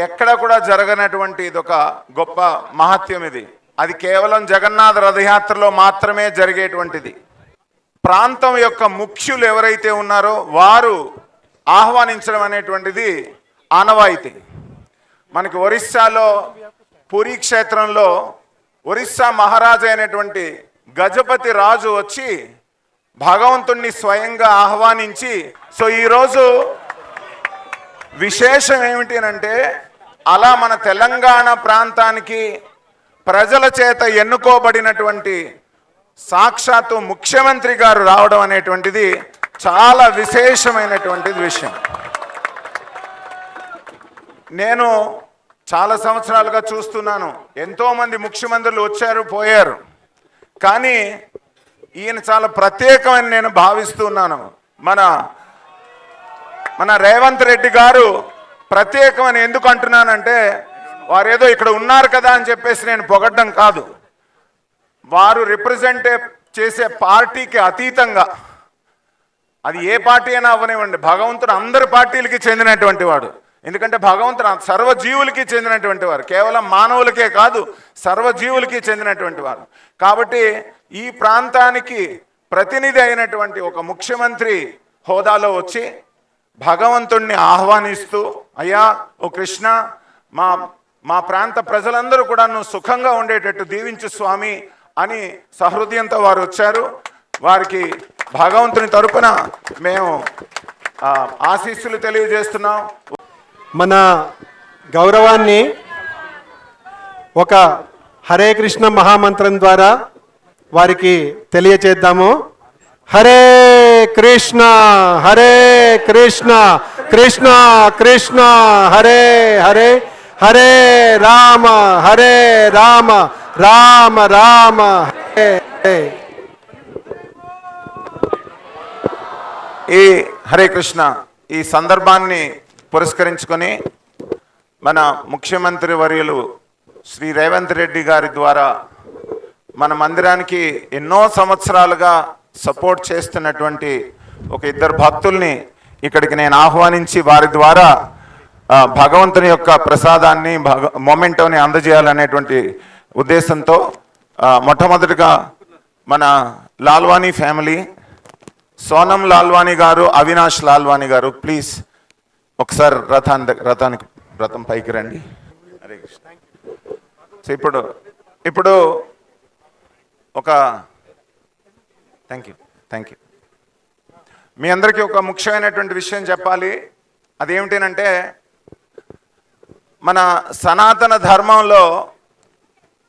ఎక్కడ కూడా జరగనటువంటి ఇదొక గొప్ప మహత్యం ఇది. అది కేవలం జగన్నాథ రథయాత్రలో మాత్రమే జరిగేటువంటిది. ప్రాంతం యొక్క ముఖ్యులు ఎవరైతే ఉన్నారో వారు ఆహ్వానించడం అనేటువంటిది ఆనవాయితీ. మనకి ఒరిస్సాలో పూరీ క్షేత్రంలో ఒరిస్సా మహారాజు అయినటువంటి గజపతి రాజు వచ్చి భగవంతుణ్ణి స్వయంగా ఆహ్వానించి, సో ఈరోజు విశేషం ఏమిటి అంటే, అలా మన తెలంగాణ ప్రాంతానికి ప్రజల చేత ఎన్నుకోబడినటువంటి సాక్షాత్తు ముఖ్యమంత్రి గారు రావడం అనేటువంటిది చాలా విశేషమైనటువంటిది విషయం. నేను చాలా సంవత్సరాలుగా చూస్తున్నాను, ఎంతోమంది ముఖ్యమంత్రులు వచ్చారు పోయారు, కానీ ఈయన చాలా ప్రత్యేకమని నేను భావిస్తున్నాను. మన రేవంత్ రెడ్డి గారు ప్రత్యేకమని ఎందుకు అంటున్నానంటే, వారు ఏదో ఇక్కడ ఉన్నారు కదా అని చెప్పేసి నేను పొగడ్డం కాదు. వారు రిప్రజెంట్ చేసే పార్టీకి అతీతంగా, అది ఏ పార్టీ అయినా అవనివ్వండి, భగవంతుడు అందరి పార్టీలకి చెందినటువంటి వాడు. ఎందుకంటే భగవంతుడు సర్వజీవులకి చెందినటువంటి వారు, కేవలం మానవులకే కాదు సర్వజీవులకి చెందినటువంటి వారు. కాబట్టి ఈ ప్రాంతానికి ప్రతినిధి అయినటువంటి ఒక ముఖ్యమంత్రి హోదాలో వచ్చి భగవంతుణ్ణి ఆహ్వానిస్తూ, అయ్యా ఓ కృష్ణ, మా ప్రాంత ప్రజలందరూ కూడా నువ్వు సుఖంగా ఉండేటట్టు దీవించు స్వామి అని సహృదయంతో వారు వచ్చారు. వారికి భగవంతుని తరపున మేము ఆశీస్సులు తెలియజేస్తున్నాం. మన గౌరవాన్ని ఒక హరే కృష్ణ మహామంత్రం ద్వారా వారికి తెలియచేద్దాము. హరే కృష్ణ హరే కృష్ణ కృష్ణ కృష్ణ హరే హరే, హరే రామ రామ రామ హరే హరే. ఈ హరే కృష్ణ ఈ సందర్భాన్ని పురస్కరించుకొని మన ముఖ్యమంత్రి వర్యులు శ్రీ రేవంత్ రెడ్డి గారి ద్వారా మన మందిరానికి ఎన్నో సంవత్సరాలుగా సపోర్ట్ చేస్తున్నటువంటి ఒక ఇద్దరు భక్తుల్ని ఇక్కడికి నేను ఆహ్వానించి వారి ద్వారా భగవంతుని యొక్క ప్రసాదాన్ని మొమెంటోని అందజేయాలనేటువంటి ఉద్దేశంతో మొట్టమొదటిగా మన లాల్వానీ ఫ్యామిలీ, సోనం లాల్వానీ గారు, అవినాష్ లాల్వానీ గారు, ప్లీజ్ ఒకసారి రథం పైకి రండి. హరే కృష్ణ. సో ఇప్పుడు ఒక థ్యాంక్ యూ మీ అందరికీ ఒక ముఖ్యమైనటువంటి విషయం చెప్పాలి. అదేమిటంటే, మన సనాతన ధర్మంలో